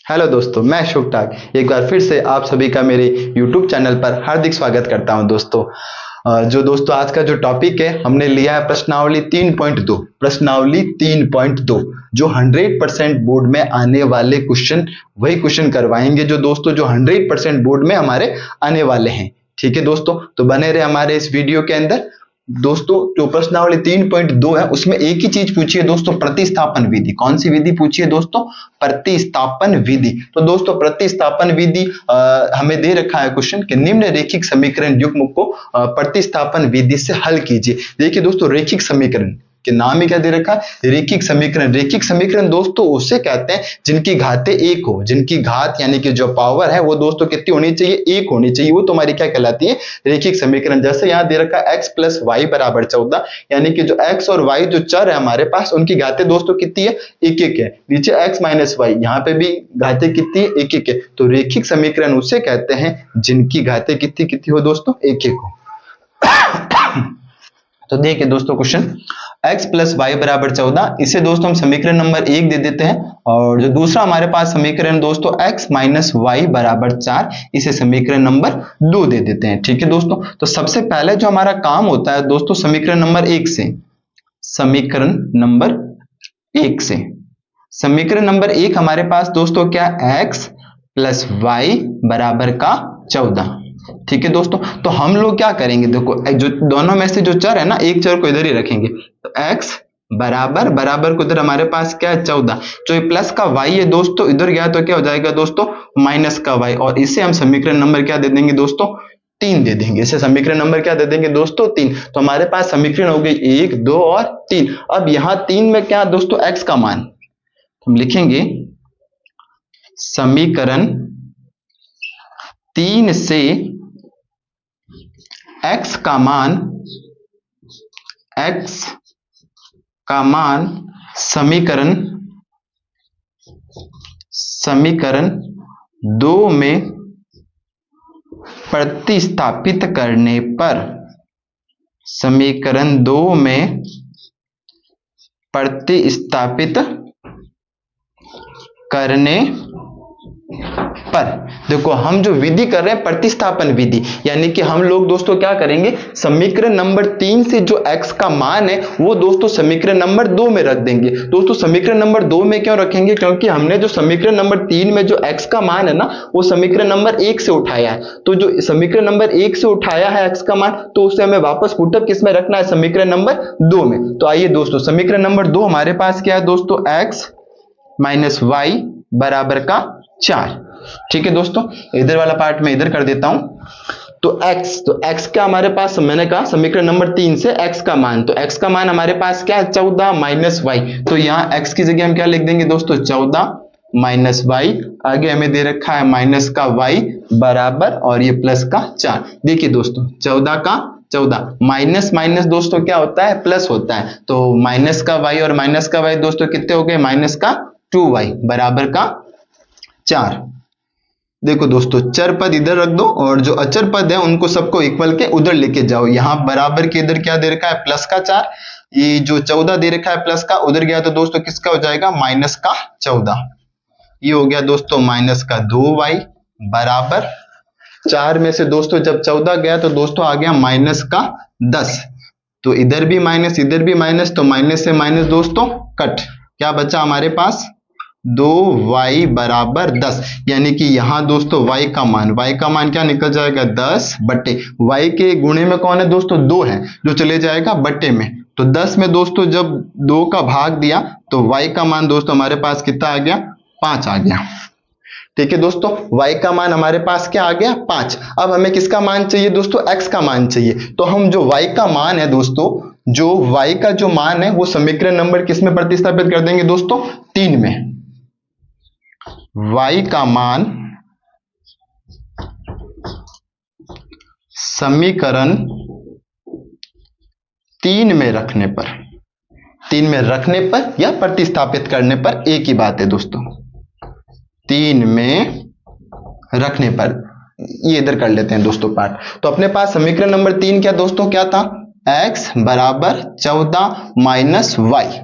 Hello दोस्तों, मैं शुभ टाक एक बार फिर से आप सभी का मेरे YouTube चैनल पर हार्दिक स्वागत करता हूं। दोस्तों दोस्तों आज का जो टॉपिक है हमने लिया है प्रश्नावली 3.2। प्रश्नावली 3.2 जो 100% बोर्ड में आने वाले क्वेश्चन वही क्वेश्चन करवाएंगे जो दोस्तों जो 100% बोर्ड में हमारे आने वाले हैं। ठीक है दोस्तों, तो बने रहे हमारे इस वीडियो के अंदर। दोस्तों जो प्रश्नावली 3.2 है उसमें एक ही चीज पूछी है दोस्तों, प्रतिस्थापन विधि। कौन सी विधि पूछी है दोस्तों? प्रतिस्थापन विधि। तो दोस्तों प्रतिस्थापन विधि हमें दे रखा है क्वेश्चन कि निम्न रेखिक समीकरण युग्म को प्रतिस्थापन विधि से हल कीजिए। देखिए दोस्तों, रेखिक समीकरण के नाम ही क्या दे रखा है? रेखिक समीकरण। रेखिक समीकरण दोस्तों उसे कहते हैं जिनकी घातें एक हो, जिनकी घात यानी कि जो पावर है वो दोस्तों कितनी होनी चाहिए? एक होनी चाहिए। वो तुम्हारी क्या कहलाती है? रेखिक समीकरण। जैसे यहाँ दे रखा है x प्लस वाई बराबर 14, यानी कि जो x और y जो चर है हमारे पास उनकी घातें दोस्तों कितनी है? एक एक है। नीचे x माइनस वाई, यहाँ पे भी घातें कितनी है? एक एक है। तो रेखिक समीकरण उसे कहते हैं जिनकी घातें कितनी कितनी हो दोस्तों? एक एक हो। तो देखिए दोस्तों क्वेश्चन, x प्लस वाई बराबर 14, इसे दोस्तों हम समीकरण नंबर 1 दे देते हैं। और जो दूसरा हमारे पास समीकरण दोस्तों x माइनस वाई बराबर 4, इसे समीकरण नंबर 2 दे देते हैं। ठीक है दोस्तों, तो सबसे पहले जो हमारा काम होता है दोस्तों समीकरण नंबर 1 से, समीकरण नंबर 1 से, समीकरण नंबर 1 हमारे पास दोस्तों क्या? x प्लस वाई बराबर का 14। ठीक है दोस्तों, तो हम लोग क्या करेंगे? देखो जो दोनों में से जो चर है ना, एक चर को इधर ही रखेंगे। तो x बराबर बराबर को इधर हमारे पास क्या है? 14। जो ये प्लस का y है दोस्तों इधर गया तो क्या हो जाएगा दोस्तों? माइनस का y। और इसे हम समीकरण नंबर क्या दे देंगे दोस्तों? 3 दे देंगे। इसे समीकरण नंबर क्या दे देंगे दोस्तों? 3। तो हमारे पास समीकरण हो गई 1, 2 और 3। अब यहाँ 3 में क्या दोस्तों? x का मान हम लिखेंगे समीकरण 3 से x का मान समीकरण 2 में प्रतिस्थापित करने पर, समीकरण 2 में प्रतिस्थापित करने पर, देखो हम जो विधि कर रहे हैं प्रतिस्थापन विधि, यानी कि हम लोग दोस्तों क्या करेंगे? समीकरण नंबर 3 से जो x का मान है वो दोस्तों समीकरण नंबर 2 में रख देंगे। दोस्तों समीकरण नंबर 2 में क्यों रखेंगे? क्योंकि हमने जो समीकरण नंबर 3 में जो x का मान है ना वो समीकरण नंबर 1 से उठाया है। तो जो समीकरण नंबर 1 से उठाया है x का मान, तो उसे हमें वापस पुटअप किस में रखना है? समीकरण नंबर 2 में। तो आइए दोस्तों, समीकरण नंबर 2 हमारे पास क्या है दोस्तों? x माइनस वाई बराबर का 4। ठीक है दोस्तों, इधर वाला पार्ट मैं इधर कर देता हूं। तो x का हमारे पास, मैंने कहा समीकरण नंबर 3 से x का मान, तो x का मान हमारे पास क्या है? 14 माइनस वाई। तो यहाँ x की जगह हम क्या लिख देंगे दोस्तों? 14 माइनस वाई। आगे हमें दे रखा है माइनस का y बराबर और ये प्लस का 4। देखिए दोस्तों 14 का 14, माइनस माइनस दोस्तों क्या होता है? प्लस होता है। तो माइनस का y और माइनस का y दोस्तों कितने हो गए? माइनस का 2y बराबर का 4। देखो दोस्तों चर पद इधर रख दो और जो अचर पद है उनको सबको इक्वल के उधर लेके जाओ। यहां बराबर के इधर क्या दे रखा है? प्लस का 4। ये जो 14 दे रखा है प्लस का, उधर गया तो दोस्तों किसका हो जाएगा? माइनस का 14। ये हो गया दोस्तों माइनस का 2y बराबर 4 में से दोस्तों जब 14 गया तो दोस्तों आ गया माइनस का 10। तो इधर भी माइनस इधर भी माइनस, तो माइनस से माइनस दोस्तों कट। क्या बचा हमारे पास? 2y बराबर 10, यानी कि यहां दोस्तों y का मान क्या निकल जाएगा? 10 बट्टे y के गुणे में कौन है दोस्तों? 2 है, जो चले जाएगा बट्टे में। तो 10 में दोस्तों जब 2 का भाग दिया तो y का मान दोस्तों हमारे पास कितना आ गया? 5 आ गया। ठीक है दोस्तों, y का मान हमारे पास क्या आ गया? 5। अब हमें किसका मान चाहिए दोस्तों? x का मान चाहिए। तो हम जो y का मान है दोस्तों, जो y का जो मान है वो समीकरण नंबर किस में प्रतिस्थापित कर देंगे दोस्तों? 3 में। y का मान समीकरण 3 में रखने पर, 3 में रखने पर या प्रतिस्थापित करने पर एक ही बात है दोस्तों। 3 में रखने पर, ये इधर कर लेते हैं दोस्तों पार्ट। तो अपने पास समीकरण नंबर 3 क्या दोस्तों? क्या था? x बराबर 14 माइनस वाई।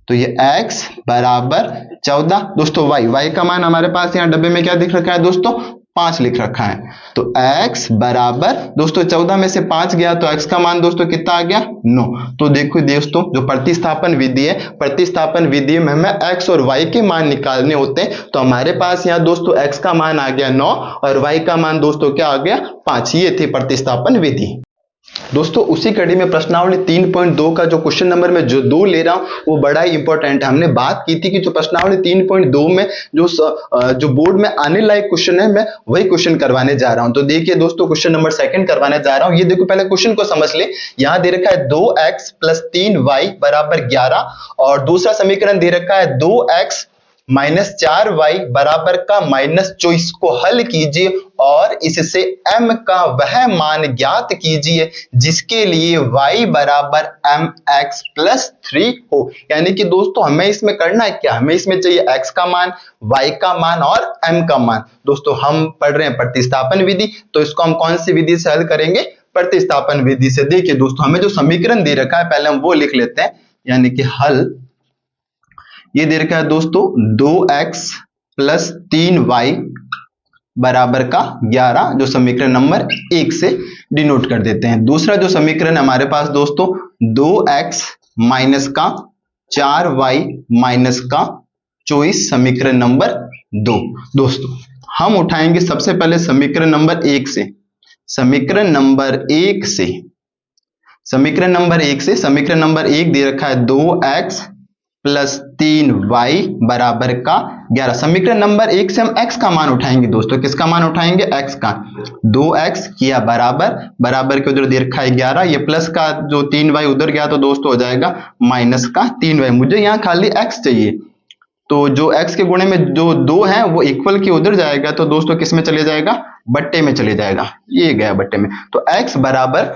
तो ये x बराबर 14। दोस्तों y का मान हमारे पास यहाँ डब्बे में क्या दिख रखा है दोस्तों, 5 लिख रखा है। तो x बराबर दोस्तों 14 में से 5 गया तो x का मान दोस्तों कितना आ गया, 9। तो देखो दोस्तों, जो प्रतिस्थापन विधि है, प्रतिस्थापन विधि में हमें x और y के मान निकालने होते हैं। तो हमारे पास यहाँ दोस्तों x का मान आ गया 9 और y का मान दोस्तों क्या आ गया, 5। ये थी प्रतिस्थापन विधि। दोस्तों उसी कड़ी में प्रश्नावली 3.2 का जो क्वेश्चन नंबर मैं जो 2 ले रहा हूं वो बड़ा ही इंपॉर्टेंट है। हमने बात की थी कि जो प्रश्नावली 3.2 में जो बोर्ड में आने लायक क्वेश्चन है, मैं वही क्वेश्चन करवाने जा रहा हूं। तो देखिए दोस्तों, क्वेश्चन नंबर 2 करवाने जा रहा हूं। ये देखो, पहले क्वेश्चन को समझ ले। यहां दे रखा है 2x + 3y = 11 और दूसरा समीकरण दे रखा है 2x - 4y = -24 को हल कीजिए और इससे m का वह मान ज्ञात कीजिए जिसके लिए y बराबर mx + 3 हो। यानी कि दोस्तों हमें इसमें करना है क्या, हमें इसमें चाहिए x का मान, y का मान और m का मान। दोस्तों हम पढ़ रहे हैं प्रतिस्थापन विधि, तो इसको हम कौन सी विधि से हल करेंगे, प्रतिस्थापन विधि से। देखिए दोस्तों, हमें जो समीकरण दे रखा है पहले हम वो लिख लेते हैं। यानी कि हल, ये दे रखा है दोस्तों 2x + 3y = 11, जो समीकरण नंबर 1 से डिनोट कर देते हैं। दूसरा जो समीकरण हमारे पास दोस्तों 2x - 4y - 24, समीकरण नंबर 2। दोस्तों हम उठाएंगे सबसे पहले समीकरण नंबर 1 से। समीकरण नंबर 1 से, समीकरण नंबर 1 से, समीकरण नंबर 1 दे रखा है 2x + 3y = 11। समीकरण नंबर 1 से हम x का मान उठाएंगे दोस्तों। किसका मान उठाएंगे, x का। 2x किया बराबर, बराबर के उधर दे रखा है 11, ये प्लस का जो 3y उधर गया तो दोस्तों हो जाएगा माइनस का 3y। मुझे यहाँ खाली x चाहिए, तो जो x के गुणे में जो 2 है वो इक्वल के उधर जाएगा, तो दोस्तों किस में चले जाएगा, बट्टे में चले जाएगा। ये गया बट्टे में, तो x बराबर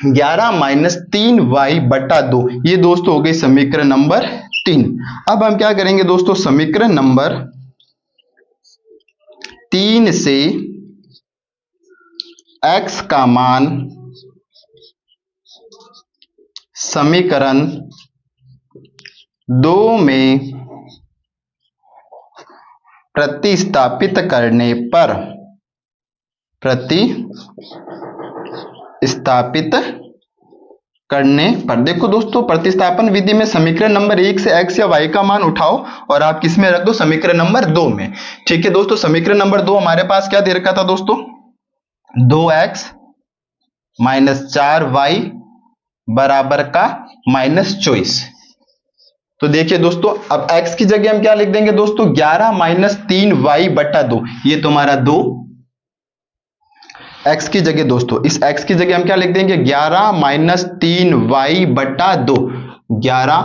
11 - 3y/2। ये दोस्तों हो गई समीकरण नंबर 3। अब हम क्या करेंगे दोस्तों, समीकरण नंबर 3 से x का मान समीकरण 2 में प्रतिस्थापित करने पर, देखो दोस्तों, प्रतिस्थापन विधि में समीकरण नंबर 1 से x या y का मान उठाओ और आप किस में रख दो, समीकरण नंबर 2 में। ठीक है दोस्तों, समीकरण नंबर 2 हमारे पास क्या दे रखा था दोस्तों, 2x - 4y = -24। तो देखिए दोस्तों, अब x की जगह हम क्या लिख देंगे दोस्तों, 11 - 3y/2। ये तुम्हारा 2 x की जगह दोस्तों, इस x की जगह हम क्या लिख देंगे, 11 - 3y/2। 11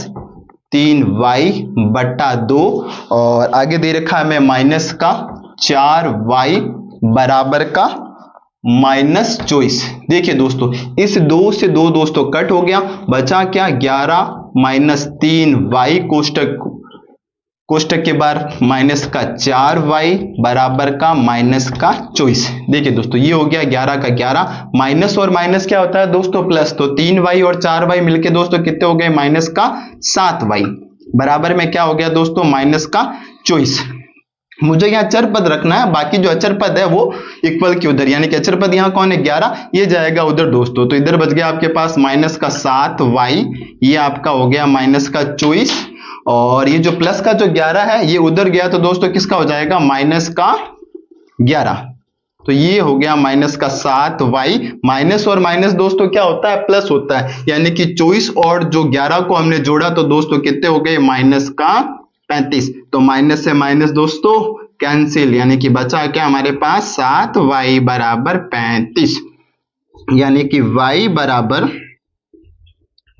- 3y/2 और आगे दे रखा है हमें माइनस का 4y = -24। देखिए दोस्तों, इस 2 से 2 दोस्तों कट हो गया, बचा क्या, 11 - 3y कोष्टक के बाद माइनस का 4y = -24। देखिए दोस्तों, ये हो गया 11 का 11, माइनस और माइनस क्या होता है दोस्तों, प्लस। तो 3y और 4y मिलके दोस्तों कितने हो गए, -7y बराबर में क्या हो गया दोस्तों, -24। मुझे यहाँ अचर पद रखना है, बाकी जो अचर पद है वो इक्वल के उधर, यानी कि अचर पद यहाँ कौन है, 11, ये जाएगा उधर दोस्तों। तो इधर बच गया आपके पास -7y, ये आपका हो गया -24 और ये जो प्लस का जो 11 है ये उधर गया, तो दोस्तों किसका हो जाएगा, -11। तो ये हो गया -7y। माइनस और माइनस दोस्तों क्या होता है, प्लस होता है, यानी कि 24 और जो 11 को हमने जोड़ा तो दोस्तों कितने हो गए, -35। तो माइनस से माइनस दोस्तों कैंसिल, यानी कि बचा क्या हमारे पास, 7y = 35, यानी कि y बराबर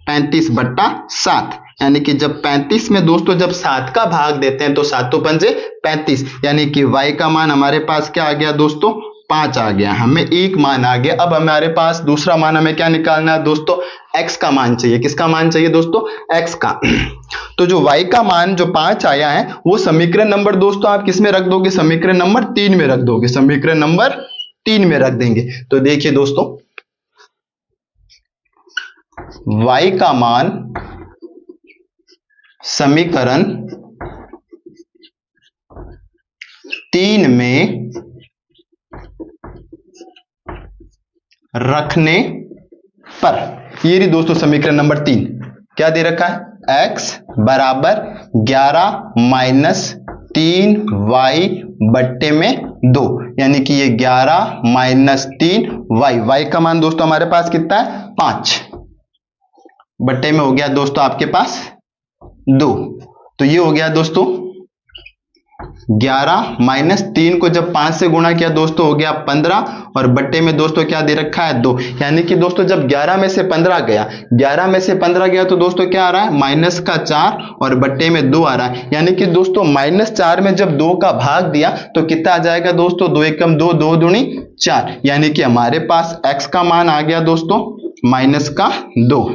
35/7। यानी कि जब 35 में दोस्तों जब 7 का भाग देते हैं तो 7 × 5 = 35, यानी कि y का मान हमारे पास क्या आ गया दोस्तों, 5 आ गया। हमें एक मान आ गया। अब हमारे पास दूसरा मान हमें क्या निकालना है दोस्तों, x का मान चाहिए। किसका मान चाहिए दोस्तों, x का। तो जो y का मान जो 5 आया है वो समीकरण नंबर दोस्तों आप किस में रख दोगे, समीकरण नंबर 3 में रख दोगे, समीकरण नंबर 3 में रख देंगे। तो देखिए दोस्तों, y का मान समीकरण 3 में रखने पर, ये रही दोस्तों समीकरण नंबर 3। क्या दे रखा है, x बराबर 11 माइनस 3y बट्टे में 2, यानी कि ये 11 माइनस 3y, y का मान दोस्तों हमारे पास कितना है 5, बट्टे में हो गया दोस्तों आपके पास 2। तो ये हो गया दोस्तों 11 माइनस 3 को जब 5 से गुणा किया दोस्तों हो गया 15, और बट्टे में दोस्तों क्या दे रखा है 2, यानी कि दोस्तों जब 11 में से 15 गया, 11 में से 15 गया तो दोस्तों क्या आ रहा है माइनस का 4 और बट्टे में 2 आ रहा है, यानी कि दोस्तों माइनस 4 में जब 2 का भाग दिया तो कितना आ जाएगा दोस्तों 2 एकम 2, 2 दूनी 4, यानी कि हमारे पास x का मान आ गया दोस्तों माइनस का 2,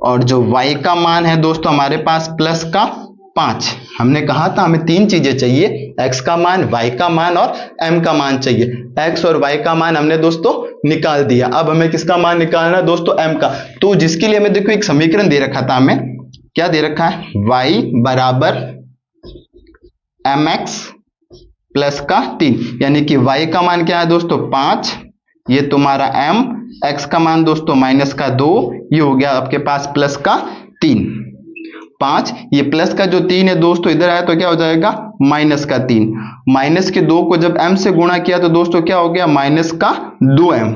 और जो y का मान है दोस्तों हमारे पास प्लस का 5। हमने कहा था हमें 3 चीजें चाहिए, x का मान, y का मान और m का मान चाहिए। x और y का मान हमने दोस्तों निकाल दिया, अब हमें किसका मान निकालना है दोस्तों m का। तो जिसके लिए हमें देखो एक समीकरण दे रखा था, हमें क्या दे रखा है y बराबर mx प्लस का 3, यानी कि y का मान क्या है दोस्तों 5, ये तुम्हारा m, x का मान दोस्तों माइनस का 2, ये हो गया आपके पास प्लस का 3, 5, ये प्लस का जो 3 है दोस्तों इधर आया तो क्या हो जाएगा माइनस का 3, माइनस के 2 को जब m से गुणा किया तो दोस्तों क्या हो गया माइनस का 2m,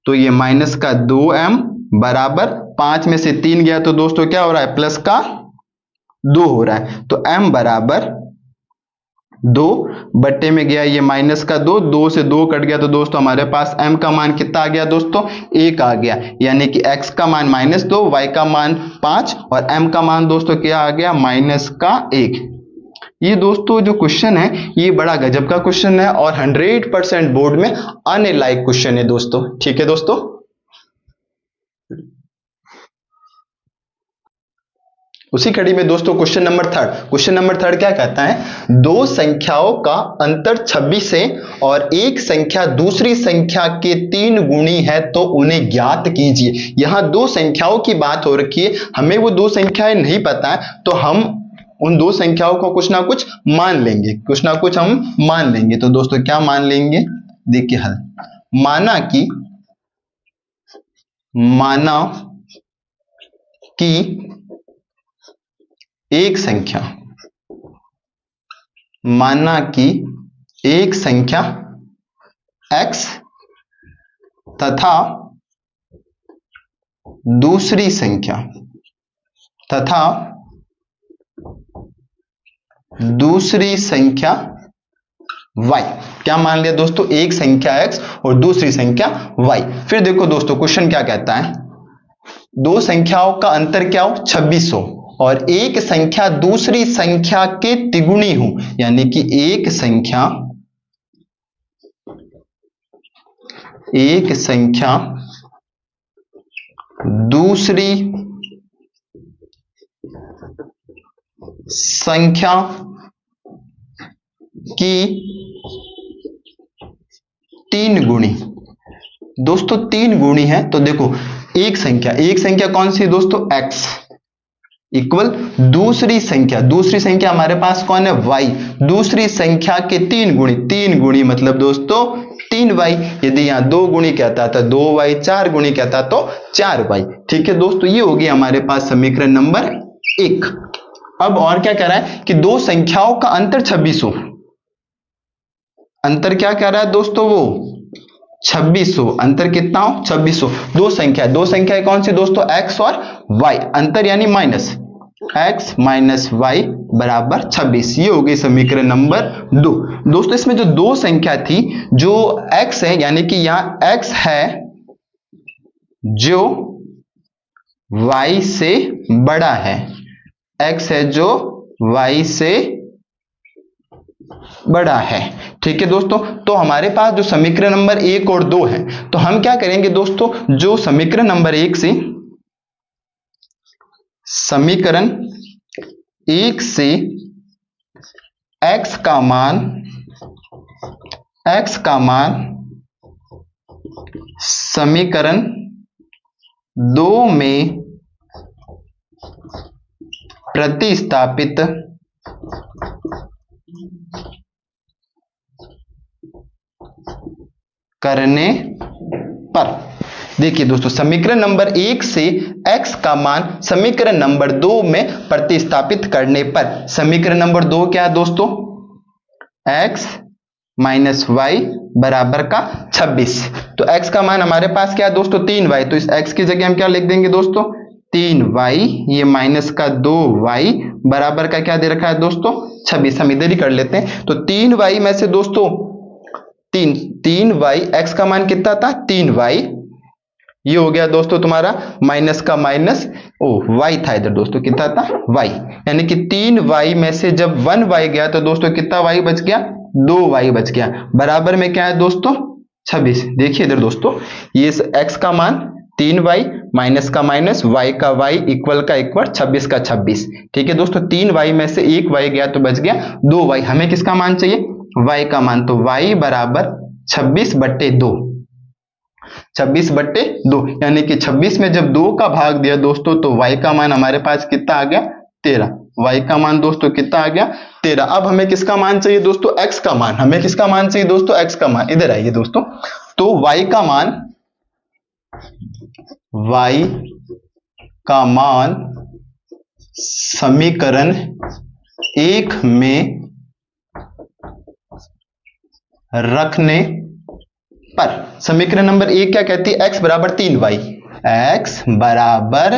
तो ये माइनस का 2m बराबर 5 में से 3 गया तो दोस्तों क्या हो रहा है प्लस का 2 हो रहा है, तो m बराबर 2 बट्टे में गया ये माइनस का 2, 2 से 2 कट गया तो दोस्तों हमारे पास m का मान कितना आ गया दोस्तों 1 आ गया, यानी कि x का मान -2, y का मान 5 और m का मान दोस्तों क्या आ गया माइनस का 1। ये दोस्तों जो क्वेश्चन है ये बड़ा गजब का क्वेश्चन है और 100% बोर्ड में आने लायक क्वेश्चन है दोस्तों। ठीक है दोस्तों, उसी कड़ी में दोस्तों क्वेश्चन नंबर 3, क्वेश्चन नंबर 3 क्या कहता है, दो संख्याओं का अंतर 26 है और एक संख्या दूसरी संख्या के 3 गुणी है तो उन्हें ज्ञात कीजिए। यहां दो संख्याओं की बात हो रखी है, हमें वो दो संख्याएं नहीं पता है तो हम उन दो संख्याओं को कुछ ना कुछ मान लेंगे, कुछ ना कुछ हम मान लेंगे। तो दोस्तों क्या मान लेंगे, देखिए हल, माना कि एक संख्या, माना कि एक संख्या x तथा दूसरी संख्या y, क्या मान लिया दोस्तों, एक संख्या x और दूसरी संख्या y। फिर देखो दोस्तों क्वेश्चन क्या कहता है, दो संख्याओं का अंतर क्या हो 26 हो और एक संख्या दूसरी संख्या के तिगुनी हो, यानी कि एक संख्या दूसरी संख्या की 3 गुणी, दोस्तों 3 गुणी है। तो देखो एक संख्या कौन सी है दोस्तों x इक्वल दूसरी संख्या हमारे पास कौन है y, दूसरी संख्या के 3 गुणी मतलब दोस्तों 3y, यदि यहां 2 गुणी कहता तो 2y, 4 गुणी कहता तो 4y। ठीक है दोस्तों, ये होगी हमारे पास समीकरण नंबर 1। अब और क्या कह रहा है कि दो संख्याओं का अंतर 26 हो, अंतर क्या कह रहा है दोस्तों वो 2600, अंतर कितना हो 2600। दो संख्या कौन सी दोस्तों x और y, अंतर यानी माइनस x माइनस y बराबर 26, ये हो गई समीकरण नंबर 2। दोस्तों इसमें जो दो संख्या थी, जो x है यानी कि यहां x है जो y से बड़ा है, x है जो y से बड़ा है। ठीक है दोस्तों, तो हमारे पास जो समीकरण नंबर 1 और 2 है, तो हम क्या करेंगे दोस्तों, जो समीकरण नंबर 1 से x का मान समीकरण 2 में प्रतिस्थापित करने पर। देखिए दोस्तों, समीकरण नंबर 1 से x का मान समीकरण नंबर 2 में प्रतिस्थापित करने पर। समीकरण नंबर 2 क्या है दोस्तों? x माइनस वाई बराबर का 26। तो x का मान हमारे पास क्या है दोस्तों? 3y। तो इस x की जगह हम क्या लिख देंगे दोस्तों? 3y, ये माइनस का 2y बराबर का क्या दे रखा है दोस्तों? 26। हम इधर ही कर लेते हैं। तो 3y में से दोस्तों 3y, x का मान कितना था? 3y, ये हो गया दोस्तों तुम्हारा माइनस का माइनस, y था इधर दोस्तों, कितना था? y। यानी कि 3y में से जब 1y गया तो दोस्तों कितना y बच गया? 2y बच गया। बराबर में क्या है दोस्तों? 26। देखिए इधर दोस्तों, ये x का मान 3y माइनस का माइनस, y का y इक्वल का इक्वल, 26 का 26। ठीक है दोस्तों, 3y में से 1y गया तो बच गया 2y। हमें किसका मान चाहिए? y का मान। तो y बराबर 26/2, 26/2, यानी कि 26 में जब 2 का भाग दिया दोस्तों तो y का मान हमारे पास कितना आ गया? 13। y का मान दोस्तों कितना आ गया? 13। अब हमें किसका मान चाहिए दोस्तों? x का मान। हमें किसका मान चाहिए दोस्तों? x का मान। इधर आइए दोस्तों, तो y का मान समीकरण 1 में रखने पर। समीकरण नंबर 1 क्या कहती है? x बराबर 3y, x बराबर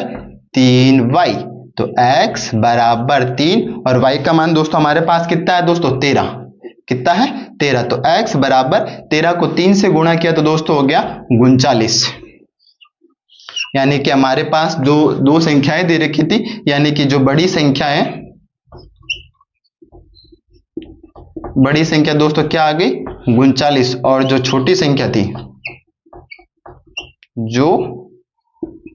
3y। तो x बराबर 3 और y का मान दोस्तों हमारे पास कितना है दोस्तों? 13। कितना है? 13। तो x बराबर 13 को 3 से गुणा किया तो दोस्तों हो गया 39। यानी कि हमारे पास जो दो संख्याएं दे रखी थी, यानी कि जो बड़ी संख्या है, बड़ी संख्या दोस्तों क्या आ गई? 39। और जो छोटी संख्या थी, जो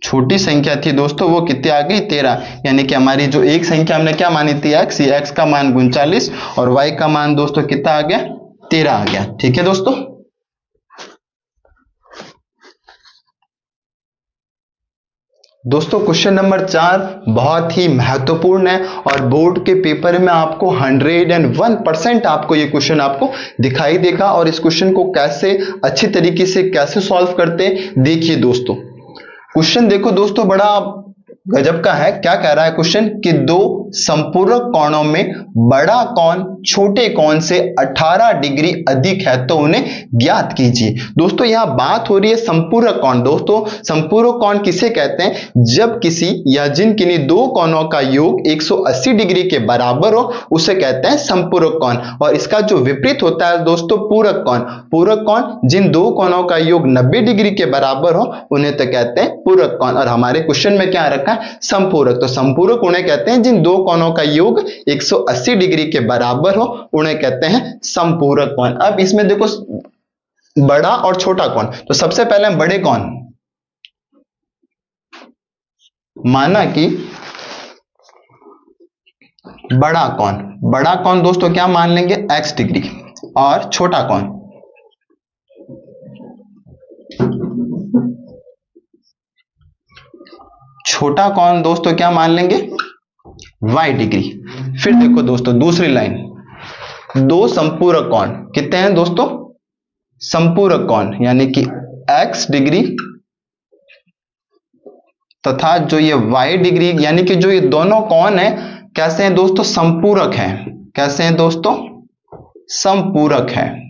छोटी संख्या थी दोस्तों, वो कितनी आ गई? 13। यानी कि हमारी जो एक संख्या हमने क्या मानी थी? x, ये x का मान 39 और y का मान दोस्तों कितना आ गया? 13 आ गया। ठीक है दोस्तों, क्वेश्चन नंबर 4 बहुत ही महत्वपूर्ण है और बोर्ड के पेपर में आपको 101% आपको ये क्वेश्चन आपको दिखाई देगा। और इस क्वेश्चन को कैसे अच्छी तरीके से कैसे सॉल्व करते हैं, देखिए दोस्तों। क्वेश्चन देखो दोस्तों, बड़ा गजब का है। क्या कह रहा है क्वेश्चन? कि दो संपूरक कोणों में बड़ा कोण छोटे कोण से 18 डिग्री अधिक है तो उन्हें ज्ञात कीजिए। दोस्तों यहां बात हो रही है संपूरक कोण। दोस्तों संपूरक कोण किसे कहते हैं? जब किसी या जिन किन्हीं दो कोणों का योग 180 डिग्री के बराबर हो उसे कहते हैं संपूरक कोण। और इसका जो विपरीत होता है दोस्तों पूरक कोण। पूरक कोण जिन दो कोणों का योग 90 डिग्री के बराबर हो उन्हें तो कहते हैं पूरक कोण। और हमारे क्वेश्चन में क्या रखा है? संपूरक। तो संपूरक उन्हें कहते हैं जिन दो कोणों का योग 180 डिग्री के बराबर हो उन्हें कहते हैं संपूरक कोण। अब इसमें देखो बड़ा और छोटा कोण। तो सबसे पहले हम बड़े कोण, माना कि बड़ा कोण दोस्तों क्या मान लेंगे? x degree. और छोटा कोण, छोटा कोण दोस्तों क्या मान लेंगे? y degree. फिर देखो दोस्तों दूसरी लाइन, दो संपूरक कोण कितने हैं दोस्तों? संपूरक कोण यानी कि x डिग्री तथा जो ये y डिग्री, यानी कि जो ये दोनों कोण है कैसे हैं दोस्तों? संपूरक हैं। कैसे हैं दोस्तों? संपूरक है।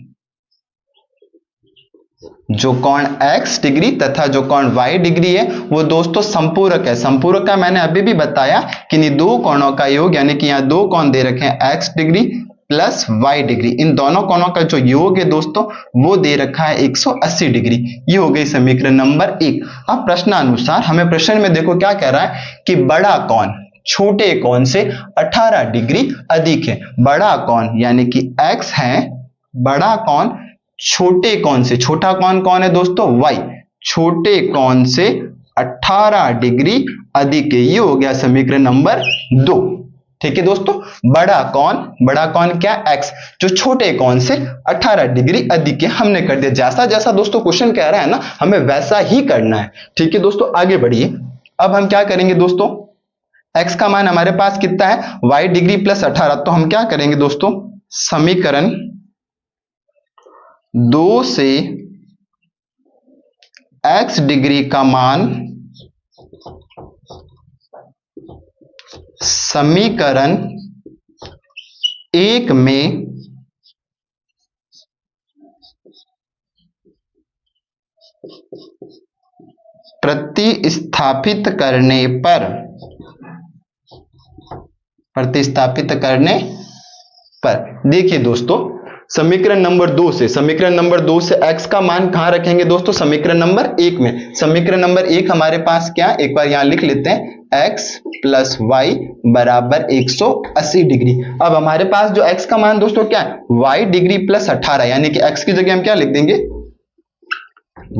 जो कोण x डिग्री तथा जो कोण y डिग्री है वो दोस्तों संपूरक है। संपूरक का मैंने अभी भी बताया कि इन दो कोणों का योग, यानी कि यहाँ दो कोण दे रखे हैं x degree plus y degree, इन दोनों कोणों का जो योग है दोस्तों वो दे रखा है 180 डिग्री। ये हो गई समीकरण नंबर 1। अब प्रश्नानुसार हमें प्रश्न में देखो क्या कह रहा है कि बड़ा कोण छोटे कोण से 18 डिग्री अधिक है। बड़ा कोण यानी कि x है, बड़ा कोण छोटे कोण से, छोटा कोण कौन है दोस्तों? y, छोटे कोण से 18 डिग्री अधिक है। ये हो गया समीकरण नंबर 2। ठीक है दोस्तों, बड़ा कोण क्या? x, जो छोटे कोण से 18 डिग्री अधिक है। हमने कर दिया। जैसा जैसा दोस्तों क्वेश्चन कह रहा है ना हमें वैसा ही करना है। ठीक है दोस्तों, आगे बढ़िए। अब हम क्या करेंगे दोस्तों? x का मान हमारे पास कितना है, y डिग्री प्लस 18। तो हम क्या करेंगे दोस्तों, समीकरण 2 से x डिग्री का मान समीकरण 1 में प्रतिस्थापित करने पर देखिए दोस्तों, समीकरण नंबर 2 से x का मान कहां रखेंगे दोस्तों, समीकरण नंबर 1 में। समीकरण नंबर 1 हमारे पास क्या, एक बार यहां लिख लेते हैं, x प्लस वाई बराबर 180 डिग्री। अब हमारे पास जो x का मान दोस्तों क्या है, y डिग्री प्लस 18, यानी कि x की जगह हम क्या लिख देंगे,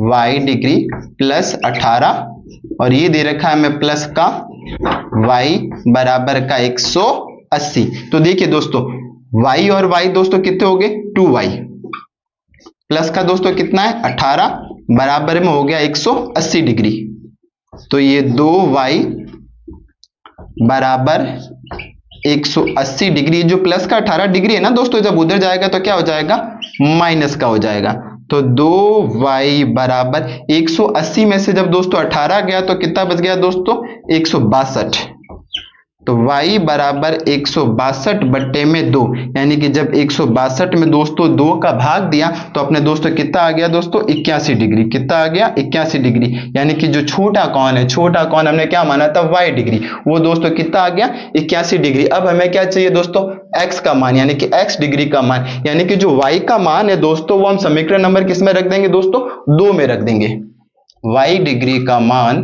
y डिग्री प्लस 18, और ये दे रखा है हमें प्लस का y बराबर का 180। तो देखिए दोस्तों, y और y दोस्तों कितने हो गए, 2y, प्लस का दोस्तों कितना है 18, बराबर में हो गया 180 डिग्री। तो ये 2y बराबर 180 डिग्री, जो प्लस का 18 डिग्री है ना दोस्तों, जब उधर जाएगा तो क्या हो जाएगा, माइनस का हो जाएगा। तो 2y बराबर 180 में से जब दोस्तों 18 गया तो कितना बच गया दोस्तों, 162। तो y बराबर 162 बट्टे में 2, यानी कि जब 162 में दोस्तों 2 का भाग दिया तो अपने दोस्तों कितना आ गया दोस्तों, 81 डिग्री। कितना आ गया, 81 डिग्री, यानी कि जो छोटा कौन है, छोटा कौन हमने क्या माना था, y डिग्री, वो दोस्तों कितना आ गया, 81 डिग्री। अब हमें क्या चाहिए दोस्तों, x का मान, यानी कि x डिग्री का मान, यानी कि जो y का मान है दोस्तों वो हम समीकरण नंबर किस में रख देंगे दोस्तों, 2 में रख देंगे। y डिग्री का मान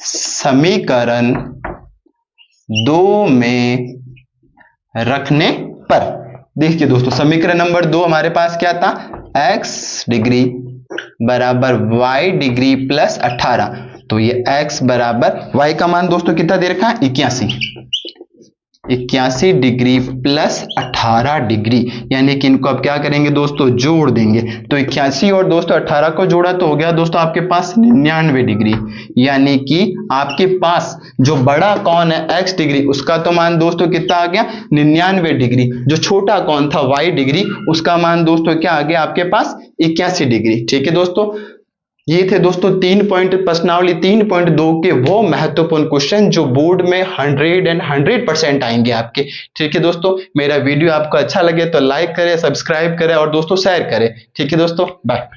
समीकरण 2 में रखने पर, देखिए दोस्तों समीकरण नंबर 2 हमारे पास क्या था, x डिग्री बराबर y डिग्री प्लस 18। तो ये x बराबर y का मान दोस्तों कितना दे रखा है, 81 डिग्री प्लस 18 डिग्री, यानी कि इनको अब क्या करेंगे दोस्तों, जोड़ देंगे। तो 81 और दोस्तों 18 को जोड़ा तो हो गया दोस्तों आपके पास 99 डिग्री, यानी कि आपके पास जो बड़ा कौन है x डिग्री, उसका तो मान दोस्तों कितना आ गया, 99 डिग्री। जो छोटा कौन था y डिग्री, उसका मान दोस्तों क्या आ गया आपके पास, 81 डिग्री। ठीक है दोस्तों, ये थे दोस्तों 3 पॉइंट प्रश्नावली 3.2 के वो महत्वपूर्ण क्वेश्चन जो बोर्ड में 100% आएंगे आपके। ठीक है दोस्तों, मेरा वीडियो आपको अच्छा लगे तो लाइक करें, सब्सक्राइब करें और दोस्तों शेयर करें। ठीक है दोस्तों, बाय।